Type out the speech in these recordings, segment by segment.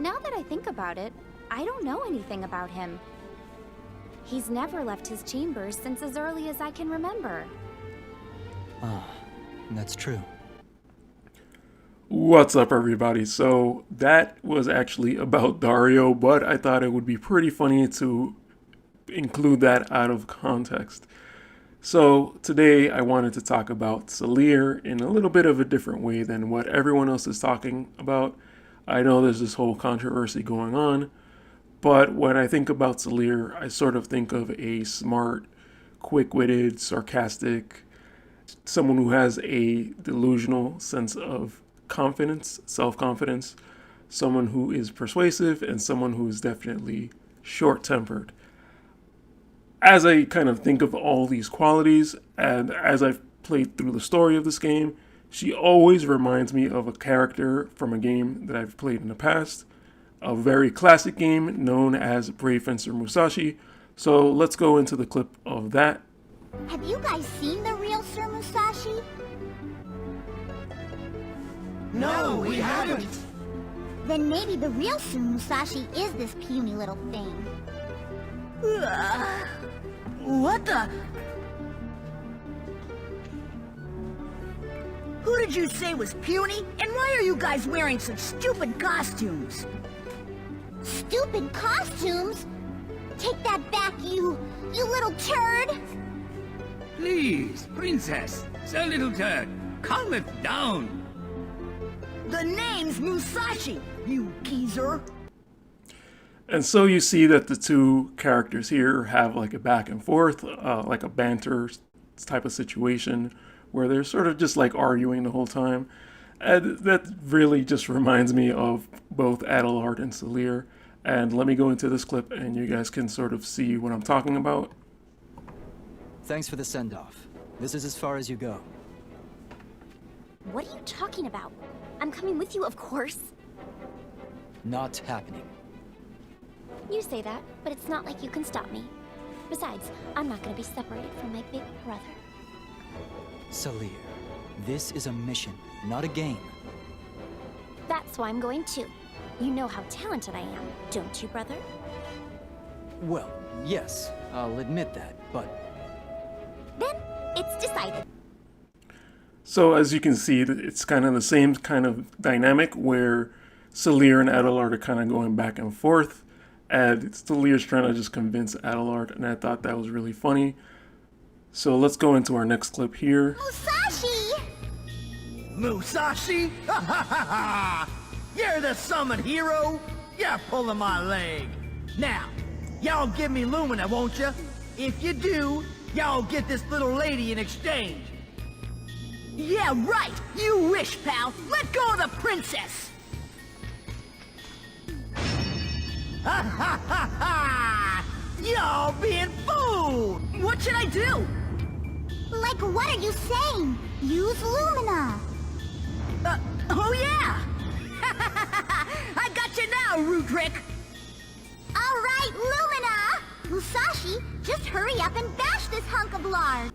Now that I think about it, I don't know anything about him. He's never left his chambers since as early as I can remember. Ah, that's true. What's up, everybody? So that was actually about Dario, but I thought it would be pretty funny to include that out of context. So today I wanted to talk about Salire in a little bit of a different way than what everyone else is talking about. I know there's this whole controversy going on, but when I think about Salire, I sort of think of a smart, quick-witted, sarcastic, someone who has a delusional sense of confidence, self-confidence, someone who is persuasive, and someone who is definitely short-tempered. As I kind of think of all these qualities, and as I've played through the story of this game, she always reminds me of a character from a game that I've played in the past, a very classic game known as Brave Fencer Musashi. So let's go into the clip of that. Have you guys seen the real Sir Musashi? No, we haven't! Then maybe the real Sir Musashi is this puny little thing. What the? Who did you say was puny? And why are you guys wearing such stupid costumes? Stupid costumes? Take that back, you little turd! Please, princess, Sir Little Turd, calm it down. The name's Musashi, you geezer! And so you see that the two characters here have like a back and forth, like a banter type of situation where they're sort of just like arguing the whole time. And that really just reminds me of both Adelard and Salire. And let me go into this clip and you guys can sort of see what I'm talking about. Thanks for the send-off. This is as far as you go. What are you talking about? I'm coming with you, of course. Not happening. You say that, but it's not like you can stop me. Besides, I'm not gonna be separated from my big brother. Salire, this is a mission, not a game. That's why I'm going too. You know how talented I am, don't you, brother? Well, yes, I'll admit that, but... Then, it's decided. So as you can see, it's kind of the same kind of dynamic where Salire and Adelard are kind of going back and forth. And Salire's trying to just convince Adelard, and I thought that was really funny. So let's go into our next clip here. Musashi! Musashi? Ha ha ha ha! You're the summon hero? You're pulling my leg. Now, y'all give me Lumina, won't ya? If you do, y'all get this little lady in exchange. Yeah, right! You wish, pal! Let go of the princess! Ha ha ha ha! Y'all being fooled! What should I do? Like, what are you saying? Use Lumina! Oh yeah! I got you now, Rudrick! Alright, Lumina! Musashi, just hurry up and bash this hunk of lard!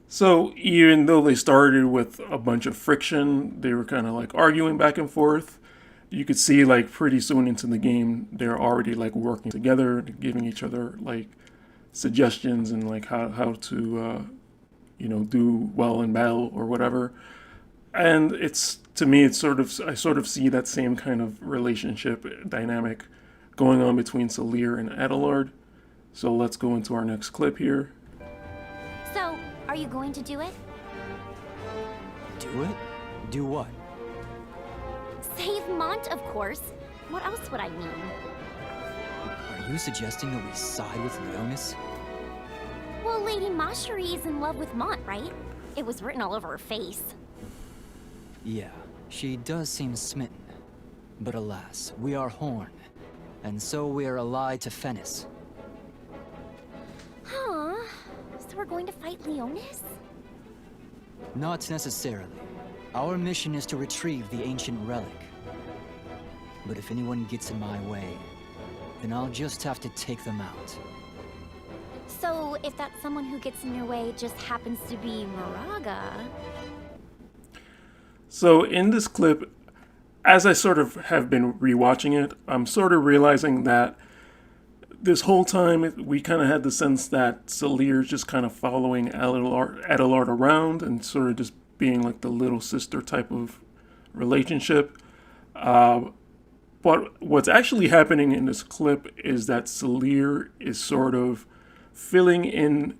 So even though they started with a bunch of friction, they were kind of like arguing back and forth. You could see like pretty soon into the game, they're already like working together, giving each other like suggestions and like how to, do well in battle or whatever. And to me, I sort of see that same kind of relationship dynamic going on between Salire and Adelard. So let's go into our next clip here. So, are you going to do it? Do it? Do what? Save Mont, of course. What else would I mean? Are you suggesting that we side with Leonis? Well, Lady Macherie is in love with Mont, right? It was written all over her face. Yeah, she does seem smitten. But alas, we are Horn, and so we are allied to Fennis. Huh? So we're going to fight Leonis? Not necessarily. Our mission is to retrieve the ancient relic. But if anyone gets in my way, then I'll just have to take them out. So, if that someone who gets in your way just happens to be Moraga... So in this clip, as I sort of have been rewatching it, I'm sort of realizing that this whole time we kind of had the sense that Salire's just kind of following adelard around and sort of just being like the little sister type of relationship. But what's actually happening in this clip is that Salire is sort of filling in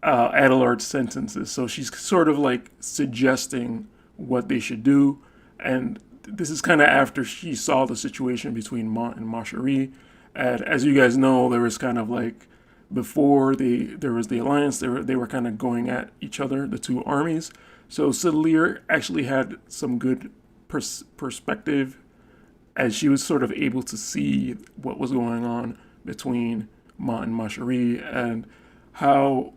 Adelard's sentences. So she's sort of like suggesting what they should do. And this is kind of after she saw the situation between Mont and Macherie. And as you guys know, there was kind of like, before there was the alliance, they were kind of going at each other, the two armies. So Salire actually had some good perspective as she was sort of able to see what was going on between Mont and Macherie and how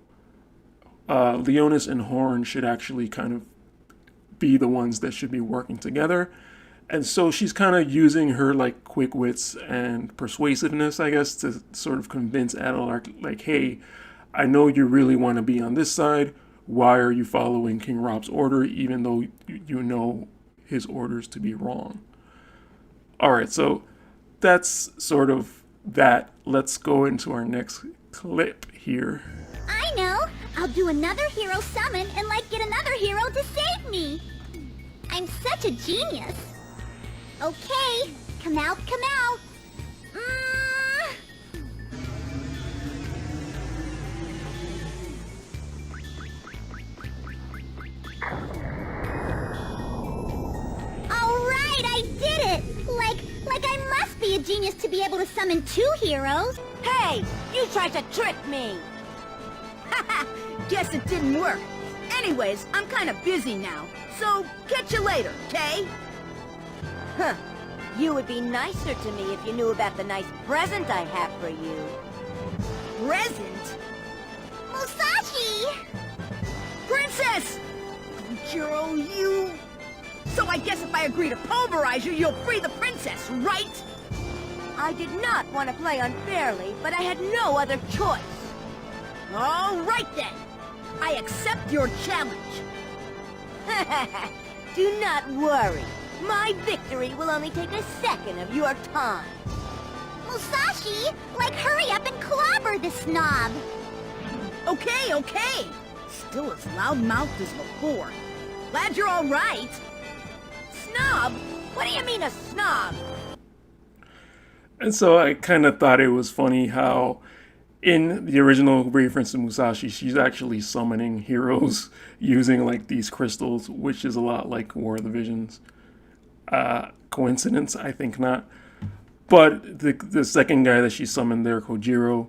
Leonis and Horn should actually kind of be the ones that should be working together. And so she's kind of using her like quick wits and persuasiveness, I guess, to sort of convince Adelard, like, hey, I know you really want to be on this side. Why are you following King Rob's order, even though you know his orders to be wrong? All right, so that's sort of that. Let's go into our next clip here. I know! I'll do another hero summon and like get another hero to save me! I'm such a genius! Okay, come out, come out! Alright, I did it! Like I must be a genius to be able to summon two heroes! Hey! You tried to trick me! Haha! Guess it didn't work. Anyways, I'm kind of busy now, so catch you later, okay? Huh. You would be nicer to me if you knew about the nice present I have for you. Present? Musashi! Princess! Jiro, you... So I guess if I agree to pulverize you, you'll free the princess, right? I did not want to play unfairly, but I had no other choice. All right then. I accept your challenge. Do not worry. My victory will only take a second of your time. Musashi, like hurry up and clobber the snob! Okay, okay. Still as loudmouthed as before. Glad you're all right. Snob? What do you mean a snob? And so I kind of thought it was funny how in the original reference to Musashi, she's actually summoning heroes using like these crystals, which is a lot like War of the Visions. Coincidence? I think not. But the second guy that she summoned there, Kojiro,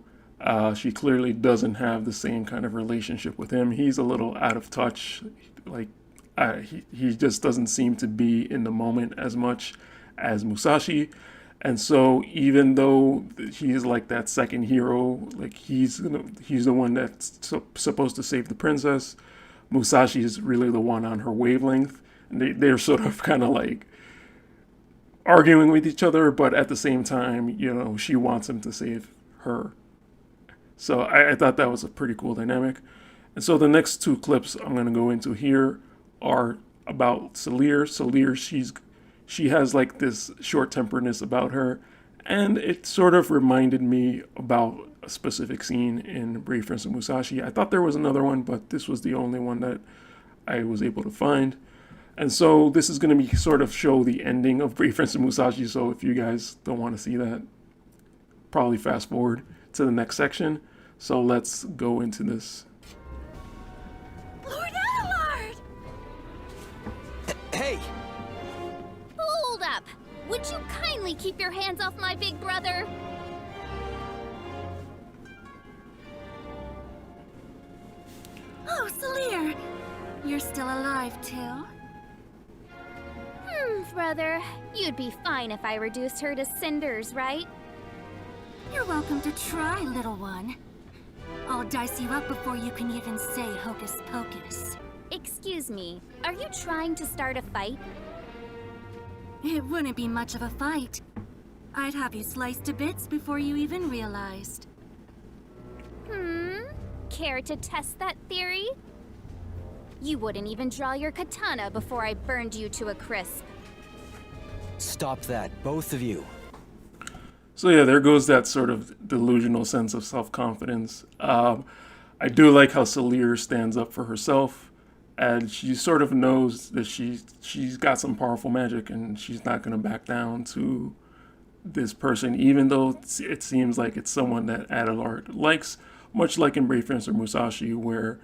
she clearly doesn't have the same kind of relationship with him. He's a little out of touch. Like he just doesn't seem to be in the moment as much as Musashi. And so even though he's like that second hero, like he's the one that's supposed to save the princess, Musashi is really the one on her wavelength. And they're sort of kind of like arguing with each other, but at the same time, you know, she wants him to save her. So I thought that was a pretty cool dynamic. And so the next two clips I'm going to go into here are about Salire. Salire, she has like this short-temperedness about her, and it sort of reminded me about a specific scene in Brave Prince of Musashi. I thought there was another one, but this was the only one that I was able to find. And so this is going to be sort of show the ending of Brave Prince of Musashi, so if you guys don't want to see that, probably fast forward to the next section. So let's go into this. Lord Adelard! Hey! Hold up! Would you kindly keep your hands off my big brother? Oh, Salire! You're still alive, too? Brother. You'd be fine if I reduced her to cinders, right? You're welcome to try, little one. I'll dice you up before you can even say hocus pocus. Excuse me, are you trying to start a fight? It wouldn't be much of a fight. I'd have you sliced to bits before you even realized. Care to test that theory? You wouldn't even draw your katana before I burned you to a crisp. Stop that, both of you. So yeah, there goes that sort of delusional sense of self-confidence. I do like how Salire stands up for herself, and she sort of knows that she's got some powerful magic, and she's not going to back down to this person, even though it seems like it's someone that Adelard likes, much like in Brave Fencer Musashi, where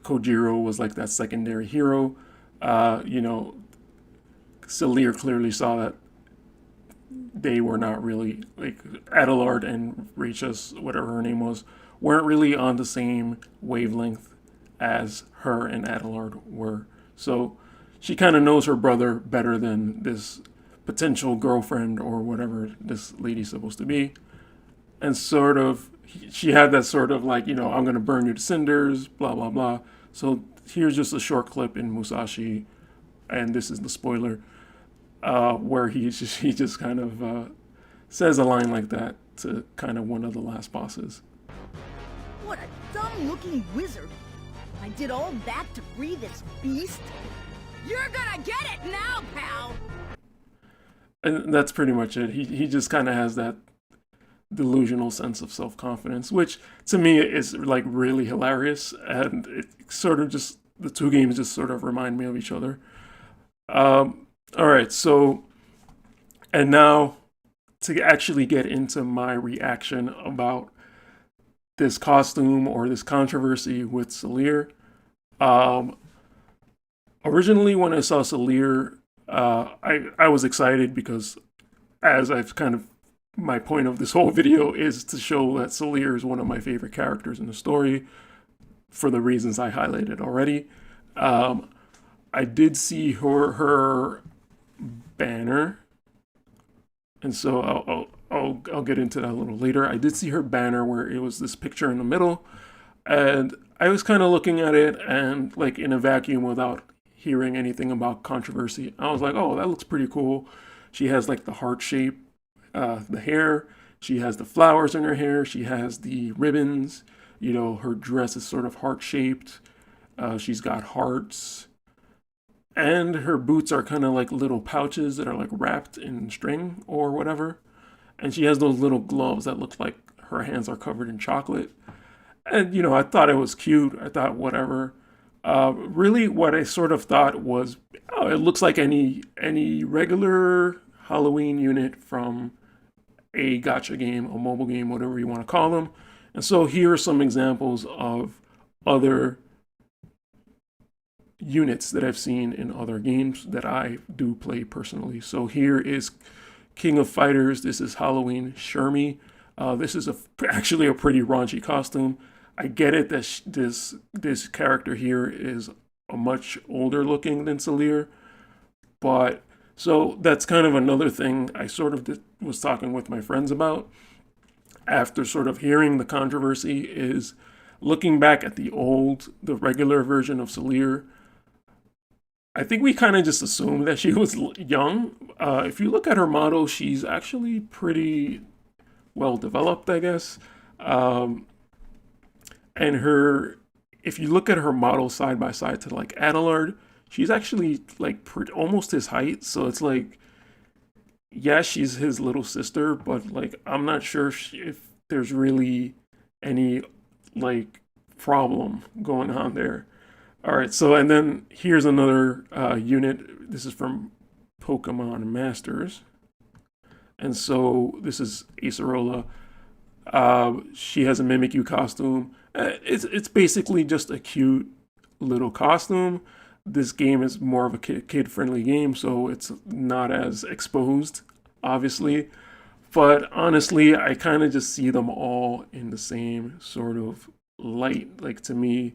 Kojiro was like that secondary hero. You know, Salire clearly saw that they were not really, like, Adelard and Rachis, whatever her name was, weren't really on the same wavelength as her and Adelard were. So she kind of knows her brother better than this potential girlfriend or whatever this lady's supposed to be. And sort of, she had that sort of like, you know, I'm going to burn you to cinders, blah, blah, blah. So here's just a short clip in Musashi, and this is the spoiler, where he just kind of says a line like that to kind of one of the last bosses. What a dumb-looking wizard. I did all that to free this beast? You're gonna get it now, pal! And that's pretty much it. He just kind of has that delusional sense of self-confidence, which to me is like really hilarious. And it sort of just, the two games just sort of remind me of each other. All right, so, and now to actually get into my reaction about this costume or this controversy with Salire. Originally, when I saw Salire, I was excited because, as I've kind of, my point of this whole video is to show that Salire is one of my favorite characters in the story for the reasons I highlighted already. I did see her banner, and so I'll get into that a little later. I did see her banner where it was this picture in the middle, and I was kind of looking at it and like in a vacuum without hearing anything about controversy. I was like, oh, that looks pretty cool. She has like the heart shape, the hair. She has the flowers in her hair. She has the ribbons. You know, her dress is sort of heart shaped. She's got hearts. And her boots are kind of like little pouches that are like wrapped in string or whatever. And she has those little gloves that look like her hands are covered in chocolate. And, you know, I thought it was cute. I thought whatever. Really what I sort of thought was, oh, it looks like any regular Halloween unit from a gacha game, a mobile game, whatever you want to call them. And so here are some examples of other units that I've seen in other games that I do play personally. So here is King of Fighters. This is Halloween Shermie. This is actually a pretty raunchy costume. I get it that this character here is a much older looking than Salire, but so that's kind of another thing I sort of was talking with my friends about after sort of hearing the controversy is looking back at the regular version of Salire. I think we kind of just assumed that she was young. If you look at her model, she's actually pretty well developed, I guess. And if you look at her model side by side to like Adelard, she's actually like almost his height. So it's like, yeah, she's his little sister, but like, I'm not sure if there's really any like problem going on there. All right, so and then here's another unit. This is from Pokemon Masters. And so this is Acerola. She has a Mimikyu costume. It's basically just a cute little costume. This game is more of a kid-friendly game, so it's not as exposed, obviously. But honestly, I kind of just see them all in the same sort of light. Like, to me,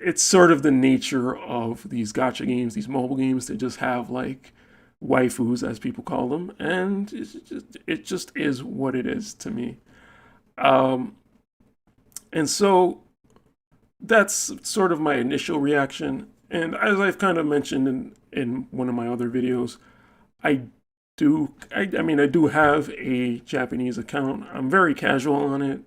it's sort of the nature of these gacha games, these mobile games, to just have like waifus, as people call them, and it just is what it is to me. And so that's sort of my initial reaction. And as I've kind of mentioned in one of my other videos, I do have a Japanese account. I'm very casual on it,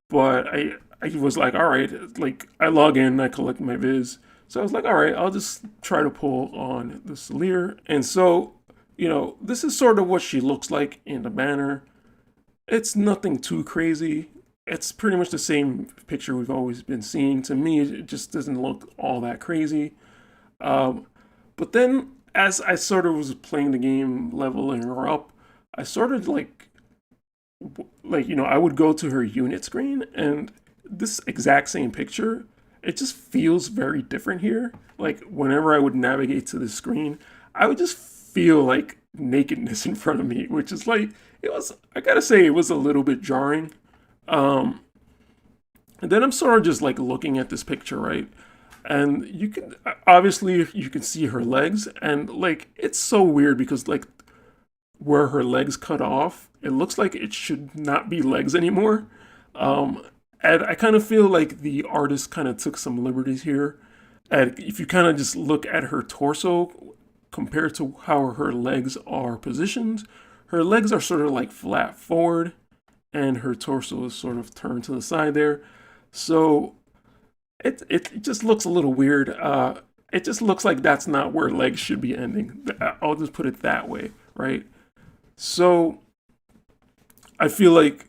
but I was like, all right, like I log in, I collect my viz. So I was like, all right, I'll just try to pull on the Salire. And so, this is sort of what she looks like in the banner. It's nothing too crazy. It's pretty much the same picture we've always been seeing. To me, it just doesn't look all that crazy. But then as I sort of was playing the game, leveling her up, I sort of I would go to her unit screen, and this exact same picture, it just feels very different here. Like whenever I would navigate to the screen, I would just feel like nakedness in front of me, which is like, I gotta say, it was a little bit jarring. And then I'm sort of just like looking at this picture, right? And you can see her legs, and like, it's so weird because like where her legs cut off, it looks like it should not be legs anymore. And I kind of feel like the artist kind of took some liberties here. And if you kind of just look at her torso compared to how her legs are positioned, her legs are sort of like flat forward and her torso is sort of turned to the side there. So it just looks a little weird. It just looks like that's not where legs should be ending. I'll just put it that way, right? So I feel like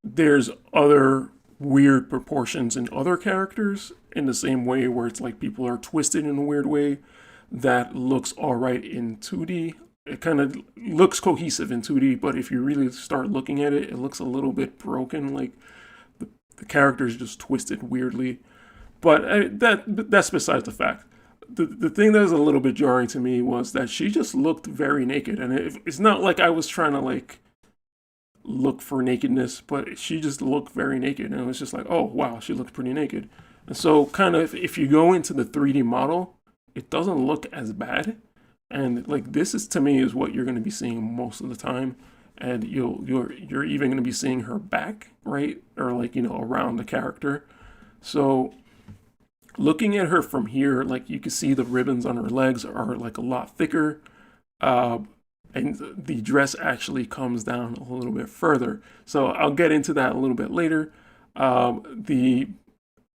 there's other weird proportions in other characters in the same way where it's like people are twisted in a weird way that looks all right in 2D. It kind of looks cohesive in 2D, but if you really start looking at it, it looks a little bit broken, like the character's just twisted weirdly. But that's besides the fact. The thing that was a little bit jarring to me was that she just looked very naked, and it's not like I was trying to like look for nakedness, but she just looked very naked, and it was just like, oh wow, she looked pretty naked. And so kind of if you go into the 3D model, it doesn't look as bad, and like this is to me is what you're going to be seeing most of the time, and you're even going to be seeing her back, right, or like around the character. So looking at her from here, like you can see the ribbons on her legs are like a lot thicker. And the dress actually comes down a little bit further. So I'll get into that a little bit later. The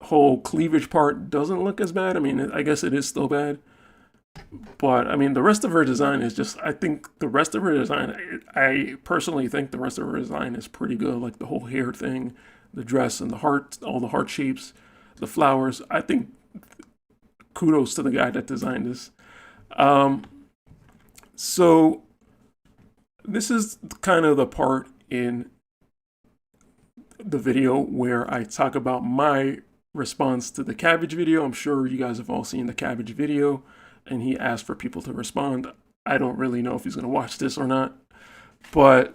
whole cleavage part doesn't look as bad. I mean, I guess it is still bad. But I mean, the rest of her design is just, I personally think the rest of her design is pretty good. Like the whole hair thing, the dress and the heart, all the heart shapes, the flowers. I think kudos to the guy that designed this. So this is kind of the part in the video where I talk about my response to the Cabbage video. I'm sure you guys have all seen the Cabbage video, and he asked for people to respond. I don't really know if he's going to watch this or not, but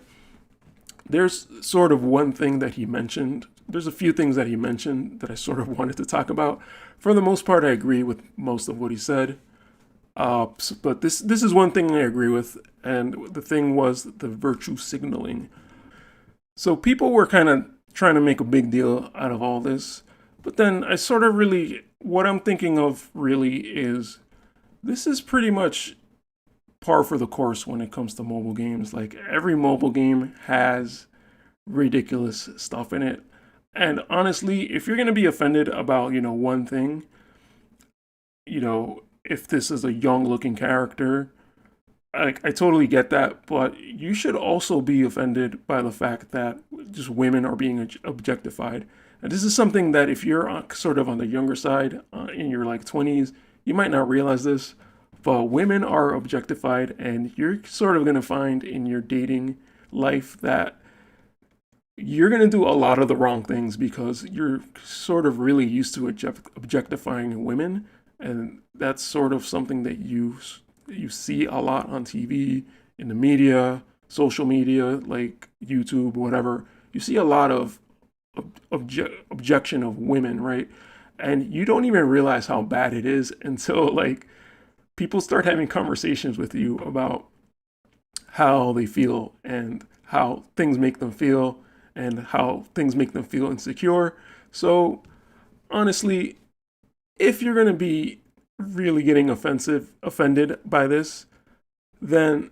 there's sort of one thing that he mentioned. There's a few things that he mentioned that I sort of wanted to talk about. For the most part, I agree with most of what he said. But this is one thing I agree with, and the thing was the virtue signaling. So people were kind of trying to make a big deal out of all this, but then I sort of what I'm thinking of really is this is pretty much par for the course when it comes to mobile games. Like every mobile game has ridiculous stuff in it. And honestly, if you're going to be offended about, one thing, if this is a young looking character, I totally get that, but you should also be offended by the fact that just women are being objectified. And this is something that if you're sort of on the younger side, in your like 20s, you might not realize this, but women are objectified, and you're sort of going to find in your dating life that you're going to do a lot of the wrong things because you're sort of really used to objectifying women. And that's sort of something that you see a lot on TV, in the media, social media, like YouTube, whatever. You see a lot of objection of women, right? And you don't even realize how bad it is until like people start having conversations with you about how they feel and how things make them feel and how things make them feel insecure. So honestly, if you're going to be really getting offended by this, then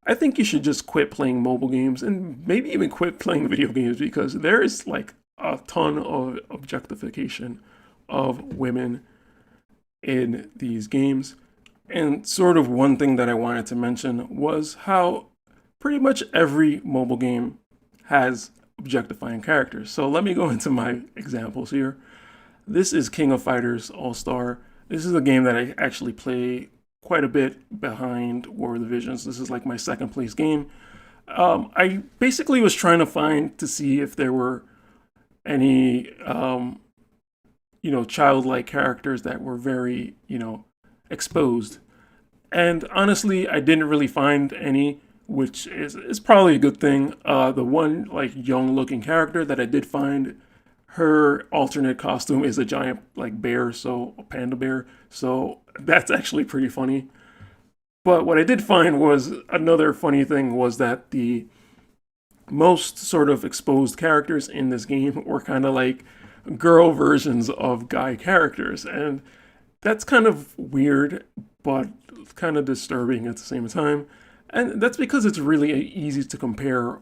I think you should just quit playing mobile games and maybe even quit playing video games, because there is like a ton of objectification of women. in these games. And sort of one thing that I wanted to mention was how pretty much every mobile game has objectifying characters. So let me go into my examples here. This is King of Fighters All-Star. This is a game that I actually play quite a bit behind War of the Visions. This is like my second place game. I basically was trying to find to see if there were any, childlike characters that were very, exposed. And honestly, I didn't really find any, which is probably a good thing. The one like young looking character that I did find, her alternate costume is a giant like bear, so a panda bear. So that's actually pretty funny. But what I did find was another funny thing was that the most sort of exposed characters in this game were kind of like girl versions of guy characters. And that's kind of weird, but kind of disturbing at the same time. And that's because it's really easy to compare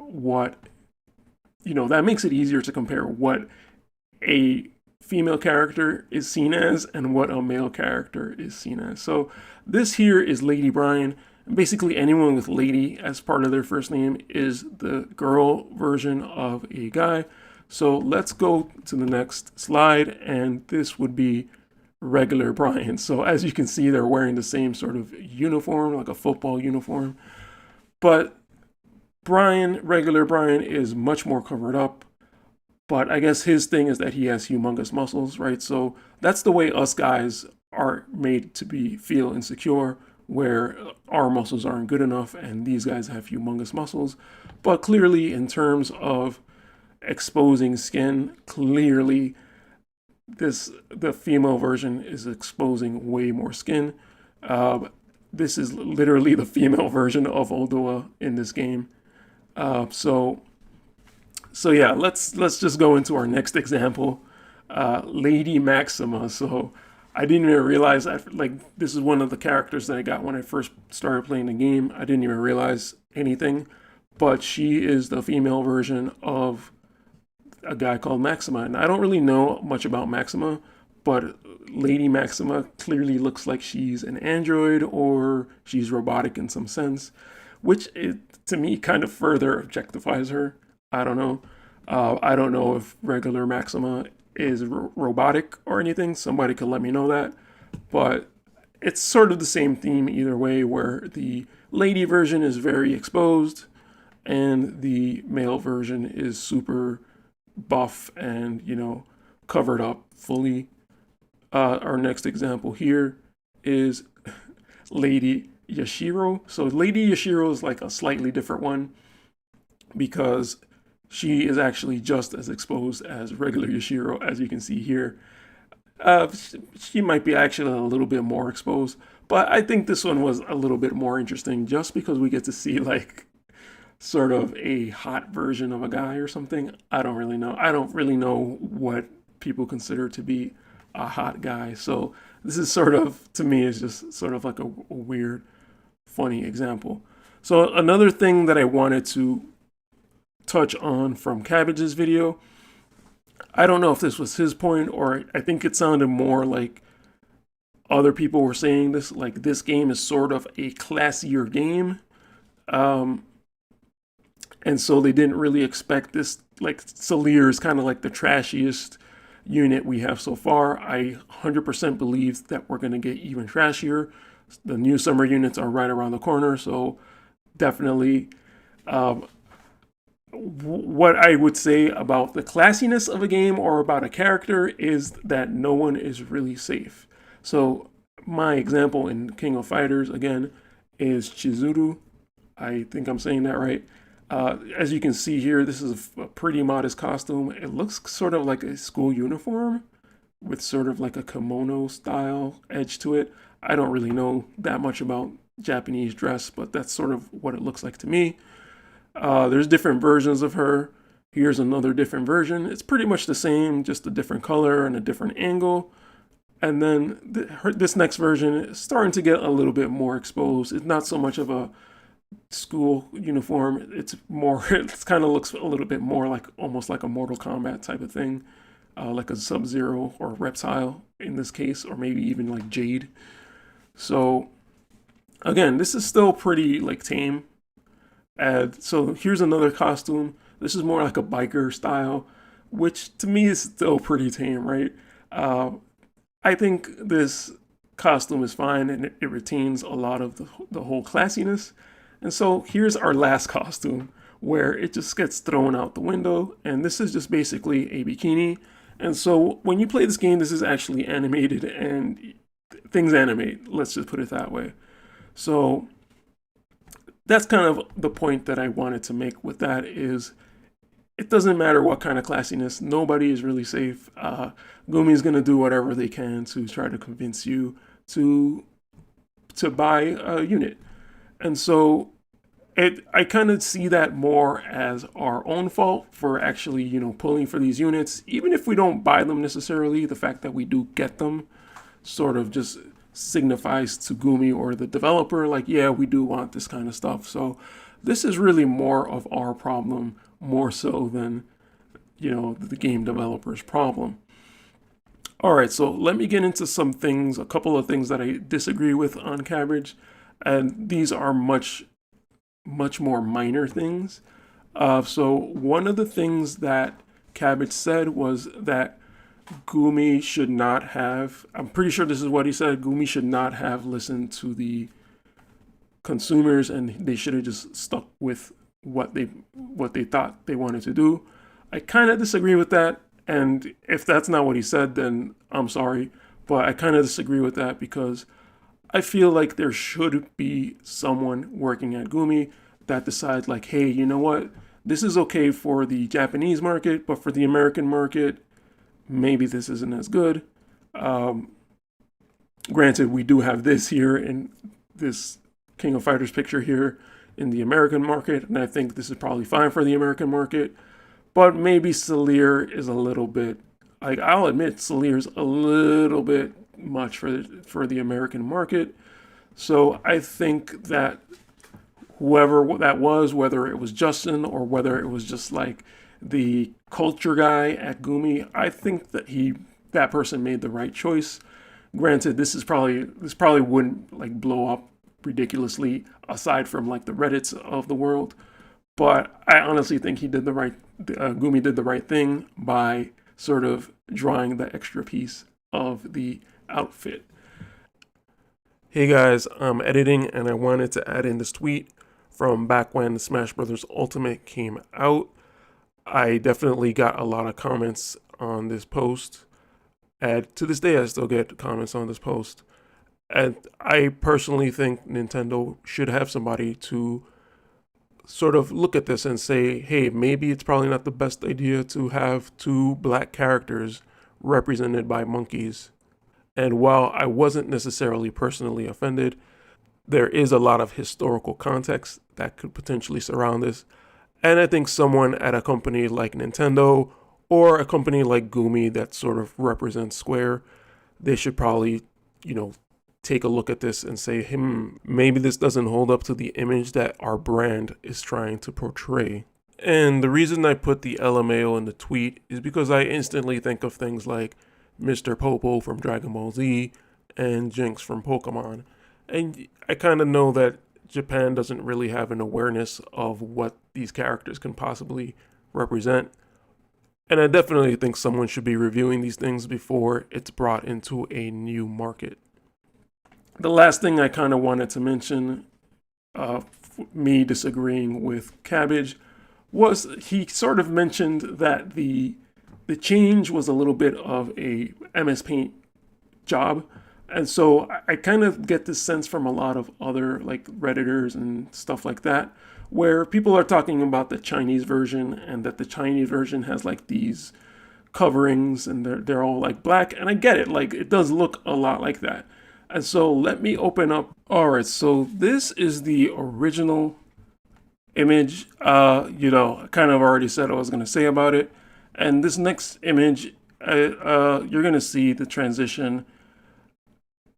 that makes it easier to compare what a female character is seen as and what a male character is seen as. So this here is Lady Brian. Basically anyone with Lady as part of their first name is the girl version of a guy. So let's go to the next slide, and this would be regular Brian. So as you can see, they're wearing the same sort of uniform, like a football uniform. But regular Brian is much more covered up. But I guess his thing is that he has humongous muscles, right? So that's the way us guys are made to feel insecure, where our muscles aren't good enough and these guys have humongous muscles. But clearly in terms of exposing skin, clearly the female version is exposing way more skin. This is literally the female version of Odoa in this game. So yeah, let's just go into our next example, Lady Maxima. So I didn't even realize that, like, this is one of the characters that I got when I first started playing the game. I didn't even realize anything, but she is the female version of a guy called Maxima. And I don't really know much about Maxima, but Lady Maxima clearly looks like she's an android or she's robotic in some sense, which to me kind of further objectifies her. I don't know. I don't know if regular Maxima is robotic or anything. Somebody could let me know that. But it's sort of the same theme either way, where the lady version is very exposed and the male version is super buff and, covered up fully. Our next example here is Lady Yashiro. So Lady Yashiro is like a slightly different one because she is actually just as exposed as regular Yashiro, as you can see here. She might be actually a little bit more exposed, but I think this one was a little bit more interesting just because we get to see like sort of a hot version of a guy or something. I don't really know. I don't really know what people consider to be a hot guy. So this is sort of, to me, is just sort of like a weird, funny example. So another thing that I wanted to touch on from Cabbage's video, I don't know if this was his point, or I think it sounded more like other people were saying this, like this game is sort of a classier game. And so they didn't really expect this, like Salire is kind of like the trashiest unit we have so far. I 100% believe that we're going to get even trashier. The new summer units are right around the corner, so definitely what I would say about the classiness of a game or about a character is that no one is really safe. So my example in King of Fighters, again, is Chizuru. I think I'm saying that right. As you can see here, this is a pretty modest costume. It looks sort of like a school uniform with sort of like a kimono style edge to it. I don't really know that much about Japanese dress, but that's sort of what it looks like to me. There's different versions of her. Here's another different version. It's pretty much the same, just a different color and a different angle. And then this next version is starting to get a little bit more exposed. It's not so much of a school uniform. It's more, it kind of looks a little bit more like almost like a Mortal Kombat type of thing. like a Sub-Zero or Reptile in this case, or maybe even like Jade. So again, this is still pretty like tame. And so here's another costume. This is more like a biker style, which to me is still pretty tame, right? I think this costume is fine and it retains a lot of the whole classiness. And so here's our last costume where it just gets thrown out the window. And this is just basically a bikini. And so when you play this game, this is actually animated and things animate. Let's just put it that way. So that's kind of the point that I wanted to make with that is it doesn't matter what kind of classiness. Nobody is really safe. Gumi is going to do whatever they can to try to convince you to buy a unit. And so I kind of see that more as our own fault for actually, you know, pulling for these units. Even if we don't buy them necessarily, the fact that we do get them sort of just signifies to Gumi or the developer, like, yeah, we do want this kind of stuff. So this is really more of our problem, more so than, you know, the game developer's problem. All right, so let me get into some things, a couple of things that I disagree with on Cabbage. And these are much more minor things. So one of the things that Cabbage said was that Gumi should not have, I'm pretty sure this is what he said, Gumi should not have listened to the consumers and they should have just stuck with what they thought they wanted to do. I kind of disagree with that. And if that's not what he said, then I'm sorry. But I kind of disagree with that because I feel like there should be someone working at Gumi that decides like, hey, you know what? This is okay for the Japanese market, but for the American market, maybe this isn't as good. Granted, we do have this here in this King of Fighters picture here in the American market, and I think this is probably fine for the American market. But maybe Salire is a little bit, like, I'll admit Salire's a little bit much for the American market. So I think that whoever that was, whether it was Justin or whether it was just like the culture guy at Gumi, I think that that person made the right choice. Granted, this probably wouldn't like blow up ridiculously aside from like the Reddits of the world, but I honestly think Gumi did the right thing by sort of drawing the extra piece of the outfit. Hey guys, I'm editing and I wanted to add in this tweet from back when Smash Bros. Ultimate came out. I definitely got a lot of comments on this post. And to this day, I still get comments on this post. And I personally think Nintendo should have somebody to sort of look at this and say, hey, maybe it's probably not the best idea to have two black characters represented by monkeys. And while I wasn't necessarily personally offended, there is a lot of historical context that could potentially surround this. And I think someone at a company like Nintendo or a company like Gumi that sort of represents Square, they should probably, take a look at this and say, maybe this doesn't hold up to the image that our brand is trying to portray. And the reason I put the LMAO in the tweet is because I instantly think of things like Mr. Popo from Dragon Ball Z and Jinx from Pokemon. And I kind of know that Japan doesn't really have an awareness of what these characters can possibly represent. And I definitely think someone should be reviewing these things before it's brought into a new market. The last thing I kind of wanted to mention, me disagreeing with Cabbage, was he sort of mentioned that the change was a little bit of a MS Paint job. And so I kind of get this sense from a lot of other like Redditors and stuff like that, where people are talking about the Chinese version and that the Chinese version has like these coverings and they're all like black. And I get it, like it does look a lot like that. And so let me open up. All right, so this is the original image. I kind of already said what I was going to say about it. And this next image, you're going to see the transition.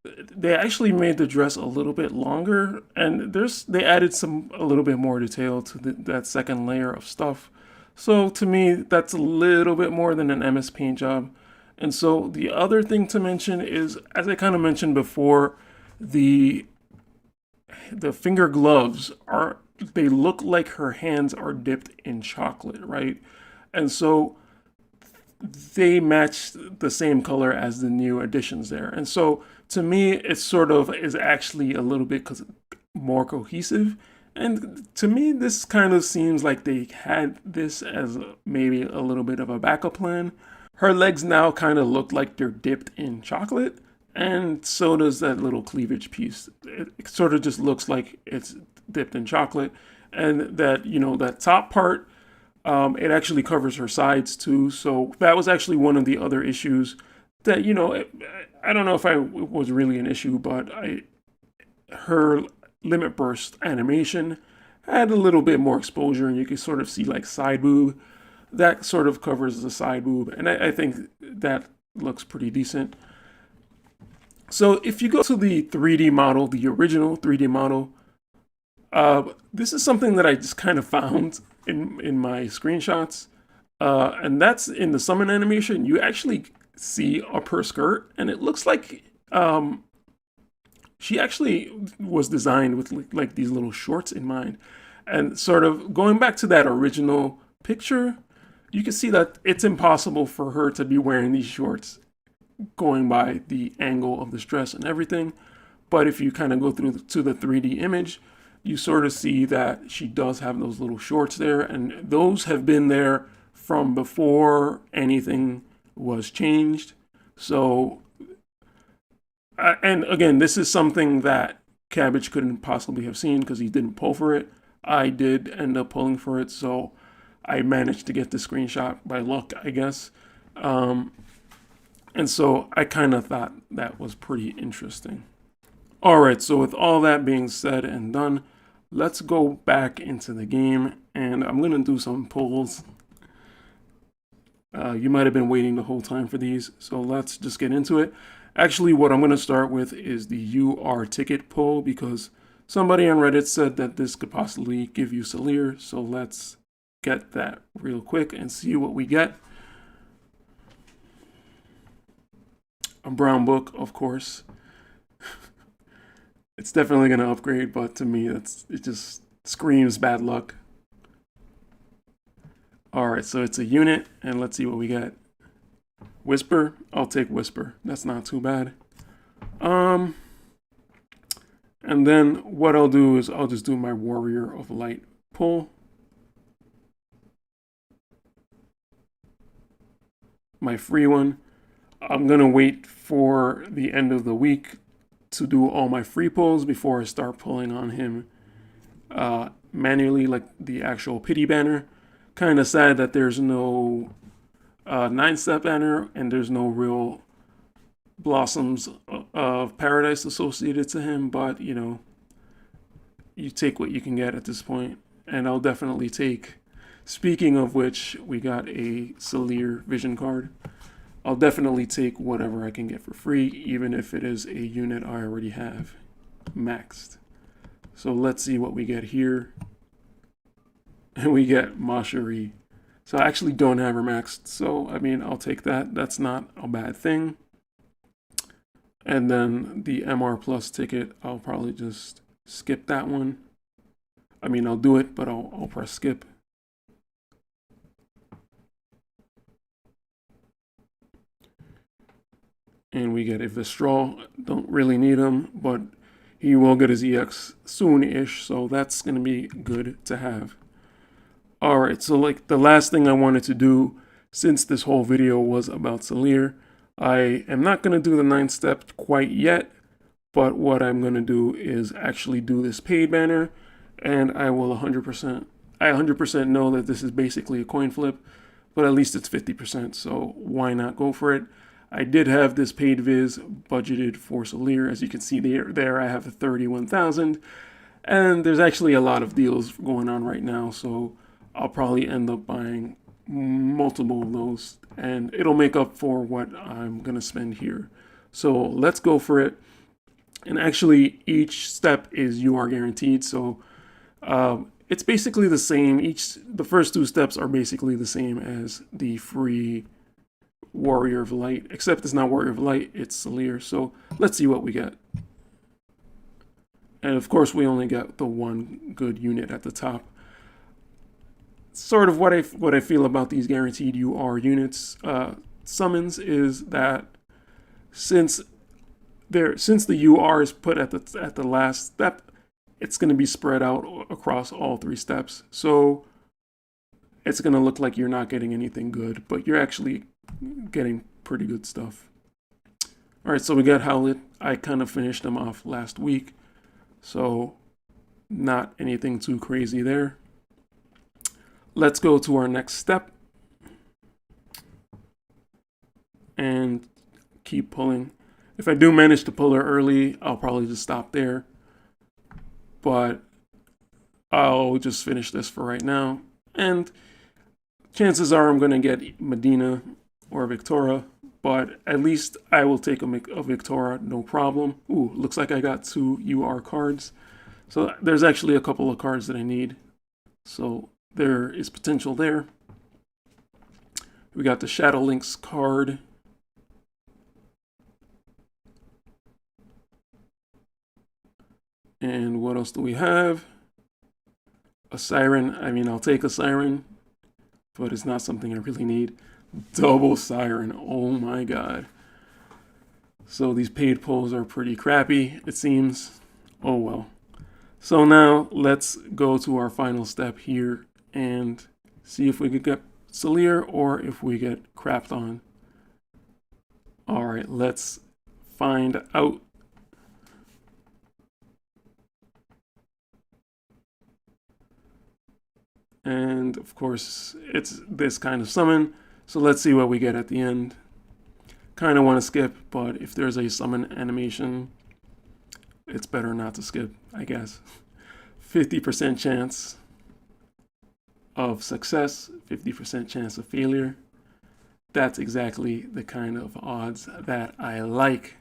They actually made the dress a little bit longer, and they added a little bit more detail to that second layer of stuff. So to me, that's a little bit more than an MS Paint job. And so the other thing to mention is, as I kind of mentioned before, the finger gloves they look like her hands are dipped in chocolate, right? And so they match the same color as the new additions there. And so to me, it sort of is actually a little bit more cohesive. And to me, this kind of seems like they had this as maybe a little bit of a backup plan. Her legs now kind of look like they're dipped in chocolate, and so does that little cleavage piece. It sort of just looks like it's dipped in chocolate. And that, that top part, it actually covers her sides too. So that was actually one of the other issues that, I don't know if it was really an issue, but her limit burst animation had a little bit more exposure, and you could sort of see like side boob. That sort of covers the side boob, and I think that looks pretty decent. So if you go to the 3D model, the original 3D model, this is something that I just kind of found in my screenshots, and that's in the summon animation. You actually see up her skirt, and it looks like she actually was designed with like these little shorts in mind. And sort of going back to that original picture, you can see that it's impossible for her to be wearing these shorts going by the angle of the dress and everything. But if you kind of go through to the 3D image, you sort of see that she does have those little shorts there, and those have been there from before anything was changed. So, and again, this is something that Cabbage couldn't possibly have seen because he didn't pull for it. I did end up pulling for it, so I managed to get the screenshot by luck, I guess. And so I kind of thought that was pretty interesting. All right, so with all that being said and done, let's go back into the game, and I'm going to do some pulls. You might have been waiting the whole time for these, so let's just get into it. Actually, what I'm going to start with is the UR ticket pull, because somebody on Reddit said that this could possibly give you Salire, so let's get that real quick and see what we get. A brown book, of course. It's definitely going to upgrade, but to me, it just screams bad luck. Alright, so it's a unit, and let's see what we get. Whisper, I'll take Whisper. That's not too bad. And then what I'll do is I'll just do my Warrior of Light pull. My free one. I'm going to wait for the end of the week to do all my free pulls before I start pulling on him manually, like the actual pity banner. Kind of sad that there's no 9-step banner and there's no real blossoms of paradise associated to him, but you take what you can get at this point. And I'll definitely take, speaking of which, we got a Salire vision card. I'll definitely take whatever I can get for free, even if it is a unit I already have maxed. So let's see what we get here. And we get Macherie. So I actually don't have her maxed, so I mean, I'll take that. That's not a bad thing. And then the MR Plus ticket, I'll probably just skip that one. I mean, I'll do it, but I'll press skip. And we get a Vistral. Don't really need him, but he will get his EX soon-ish, so that's going to be good to have. Alright, so like the last thing I wanted to do, since this whole video was about Salire, I am not going to do the 9th step quite yet, but what I'm going to do is actually do this paid banner, and I will 100% know that this is basically a coin flip, but at least it's 50%, so why not go for it? I did have this paid viz budgeted for Salire. As you can see there I have a 31,000, and there's actually a lot of deals going on right now, so I'll probably end up buying multiple of those, and it'll make up for what I'm gonna spend here. So let's go for it. And actually, each step is UR guaranteed, so it's basically the same. The first 2 steps are basically the same as the free Warrior of Light, except it's not Warrior of Light, it's Salire. So let's see what we get. And of course, we only get the 1 good unit at the top. Sort of what I feel about these guaranteed UR units summons is that since the UR is put at the last step, it's going to be spread out across all 3 steps. So it's going to look like you're not getting anything good, but you're actually getting pretty good stuff. All right, so we got Howlet. I kind of finished them off last week, so not anything too crazy there. Let's go to our next step and keep pulling. If I do manage to pull her early, I'll probably just stop there, but I'll just finish this for right now. And chances are I'm going to get Medina or Victoria, but at least I will take a Victoria, no problem. Ooh, looks like I got 2 UR cards. So there's actually a couple of cards that I need. So there is potential there. We got the Shadow Links card. And what else do we have? A Siren. I mean, I'll take a Siren, but it's not something I really need. Double Siren. Oh my god. So these paid pulls are pretty crappy, it seems. Oh well. So now let's go to our final step here and see if we could get Salire or if we get crapped on. Alright, let's find out. And of course, it's this kind of summon. So let's see what we get at the end. Kind of want to skip, but if there's a summon animation, it's better not to skip, I guess. 50% chance of success, 50% chance of failure. That's exactly the kind of odds that I like.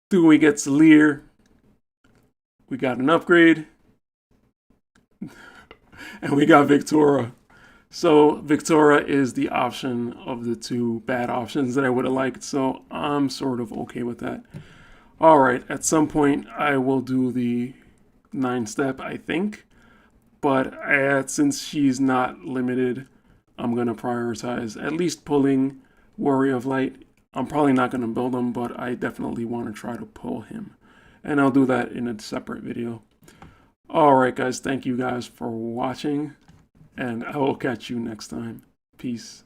Do we get Salire? We got an upgrade. And we got Victoria. So Victoria is the option of the 2 bad options that I would have liked. So I'm sort of okay with that. All right, at some point I will do the 9 step, I think. But since she's not limited, I'm going to prioritize at least pulling Warrior of Light. I'm probably not going to build him, but I definitely want to try to pull him. And I'll do that in a separate video. Alright guys, thank you guys for watching, and I will catch you next time. Peace.